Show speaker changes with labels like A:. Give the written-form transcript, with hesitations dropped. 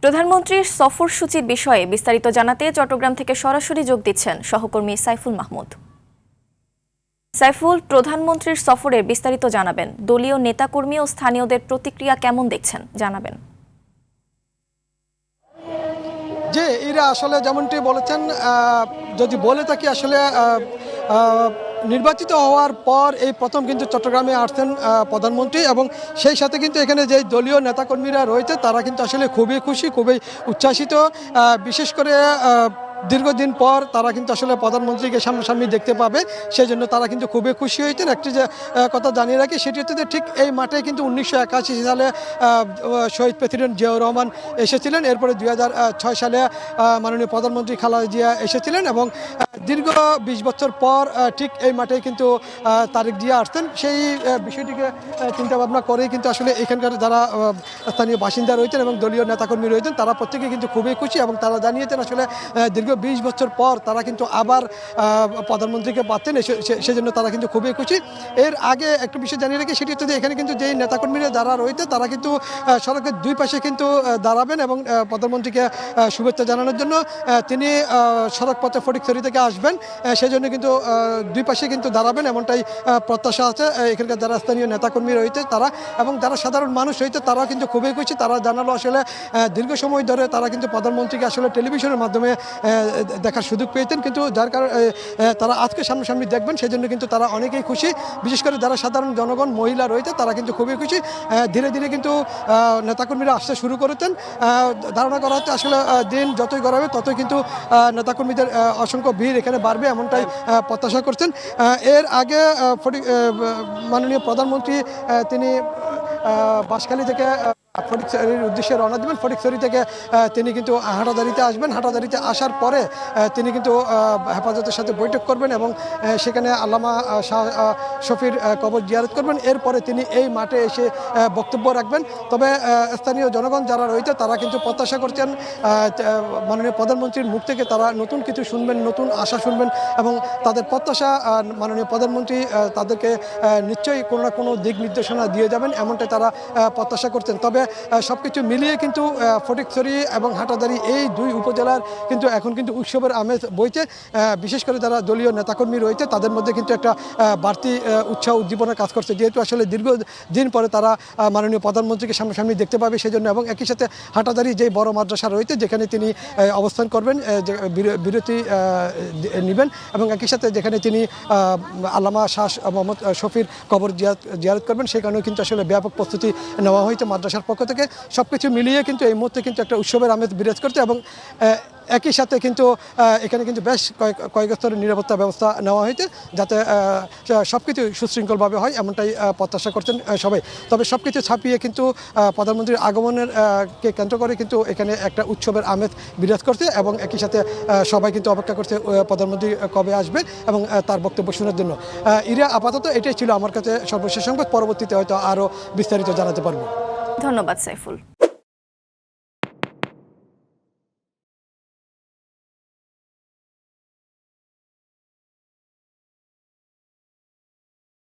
A: প্রধানমন্ত্রীর সফরসূচির বিষয়ে বিস্তারিত জানাতে চট্টগ্রাম থেকে সরাসরি যোগ দিচ্ছেন সহকর্মী সাইফুল মাহমুদ। সাইফুল, প্রধানমন্ত্রীর সফরের বিস্তারিত জানাবেন। দলীয় নেতাকর্মী ও স্থানীয়দের প্রতিক্রিয়া কেমন দেখছেন জানাবেন।
B: যে এরা আসলে যেমনটি বলেছেন, যদি বলে থাকি আসলে নির্বাচিত হওয়ার পর এই প্রথম কিন্তু চট্টগ্রামে আসছেন প্রধানমন্ত্রী, এবং সেই সাথে কিন্তু এখানে যে দলীয় নেতাকর্মীরা রয়েছে তারা কিন্তু আসলে খুবই খুশি, খুবই উচ্ছ্বাসিত। বিশেষ করে দীর্ঘদিন পর তারা কিন্তু আসলে প্রধানমন্ত্রীকে সামনাসামনি দেখতে পাবে, সেই জন্য তারা কিন্তু খুবই খুশি হয়েছেন। একটি যে কথা জানিয়ে রাখি সেটি হচ্ছে যে ঠিক এই মাঠে কিন্তু 1981 সালে শহীদ প্রেসিডেন্ট জিয়াউর রহমান এসেছিলেন। এরপরে 2006 সালে মাননীয় প্রধানমন্ত্রী খালেদা জিয়া এসেছিলেন, এবং দীর্ঘ 20 বছর পর ঠিক এই মাঠে কিন্তু তারেক জিয়া আসতেন। সেই বিষয়টিকে চিন্তা ভাবনা করেই কিন্তু আসলে এখানকার যারা স্থানীয় বাসিন্দা রয়েছেন এবং দলীয় নেতাকর্মী রয়েছেন তারা প্রত্যেকে কিন্তু খুবই খুশি, এবং তারা জানিয়েছেন আসলে দীর্ঘ 20 বছর পর তারা কিন্তু আবার প্রধানমন্ত্রীকে পাচ্ছেন, সেজন্য তারা কিন্তু খুবই খুশি। এর আগে একটা বিষয় জানিয়ে রাখি, সেটি হচ্ছে যে এখানে কিন্তু যেই নেতাকর্মীরা যারা রয়েছে তারা কিন্তু সড়কের দুই পাশে কিন্তু দাঁড়াবেন এবং প্রধানমন্ত্রীকে শুভেচ্ছা জানানোর জন্য তিনি সড়ক পথে ফটিকছড়ি থেকে আসবেন, সেজন্য কিন্তু দুই পাশে কিন্তু দাঁড়াবেন এমনটাই প্রত্যাশা আছে এখানকার যারা স্থানীয় নেতাকর্মী রয়েছে তারা, এবং যারা সাধারণ মানুষ রয়েছে তারাও কিন্তু খুবই খুশি। তারা জানালো আসলে দীর্ঘ সময় ধরে তারা কিন্তু প্রধানমন্ত্রীকে আসলে টেলিভিশনের মাধ্যমে দেখার সুযোগ পেয়েছেন, কিন্তু যার কারণে তারা আজকে সামনাসামনি দেখবেন সেজন্য কিন্তু তারা অনেকেই খুশি। বিশেষ করে যারা সাধারণ জনগণ মহিলা রয়েছে তারা কিন্তু খুবই খুশি। ধীরে ধীরে কিন্তু নেতাকর্মীরা আসতে শুরু করেছেন। ধারণা করা হচ্ছে আসলে দিন যতই গড়াবে ততই কিন্তু নেতাকর্মীদের অসংখ্য ভিড় এখানে বাড়বে এমনটাই প্রত্যাশা করছেন। এর আগে মাননীয় প্রধানমন্ত্রী তিনি বাঁশখালী থেকে ফটিকছড়ির উদ্দেশ্যে রওনা দেবেন। ফটিকছড়ি থেকে তিনি কিন্তু হাটাদারিতে আসবেন। হাটাদারিতে আসার পরে তিনি কিন্তু হেফাজতের সাথে বৈঠক করবেন এবং সেখানে আল্লামা শাহ শফির কবর জিয়ারত করবেন। এরপরে তিনি এই মাঠে এসে বক্তব্য রাখবেন। তবে স্থানীয় জনগণ যারা রয়েছে তারা কিন্তু প্রত্যাশা করছেন মাননীয় প্রধানমন্ত্রীর মুখ থেকে তারা নতুন কিছু শুনবেন, নতুন আশা শুনবেন, এবং তাদের প্রত্যাশা মাননীয় প্রধানমন্ত্রী তাদেরকে নিশ্চয়ই কোনো না কোনো দিক নির্দেশনা দিয়ে যাবেন এমনটাই তারা প্রত্যাশা করছেন। তবে সবকিছু মিলিয়ে কিন্তু ফটিকছড়ি এবং হাটাদারি এই দুই উপজেলার কিন্তু এখন কিন্তু উৎসবের আমেজ বইছে। বিশেষ করে যারা দলীয় নেতাকর্মী রয়েছে তাদের মধ্যে কিন্তু একটা বাড়তি উৎসাহ উদ্দীপনা কাজ করছে, যেহেতু আসলে দীর্ঘদিন পরে তারা মাননীয় প্রধানমন্ত্রীকে সামনাসামনি দেখতে পাবে সেজন্য, এবং একই সাথে হাটাদারি যে বড় মাদ্রাসা রয়েছে যেখানে তিনি অবস্থান করবেন, বিরতি নেবেন, এবং একই সাথে যেখানে তিনি আল্লামা শাহ মোহাম্মদ শফির কবর জিয়ারত করবেন সেই কারণেও কিন্তু আসলে ব্যাপক প্রস্তুতি নেওয়া হয়েছে মাদ্রাসার পক্ষ থেকে। সব কিছু মিলিয়ে কিন্তু এই মুহূর্তে কিন্তু একটা উৎসবের আমেজ বিরাজ করছে, এবং একই সাথে কিন্তু এখানে কিন্তু বেশ কয়েক স্তরের নিরাপত্তা ব্যবস্থা নেওয়া হয়েছে যাতে সব কিছু সুশৃঙ্খলভাবে হয় এমনটাই প্রত্যাশা করছেন সবাই। তবে সব কিছু ছাপিয়ে কিন্তু প্রধানমন্ত্রীর আগমনের কে কেন্দ্র করে কিন্তু এখানে একটা উৎসবের আমেজ বিরাজ করছে, এবং একই সাথে সবাই কিন্তু অপেক্ষা করছে প্রধানমন্ত্রী কবে আসবে এবং তার বক্তব্য শোনার জন্য। ইরা, আপাতত এটাই ছিল আমার কাছে সর্বশেষ সংবাদ। পরবর্তীতে হয়তো আরও বিস্তারিত জানাতে পারবো।
A: ধন্যবাদ সাইফুল।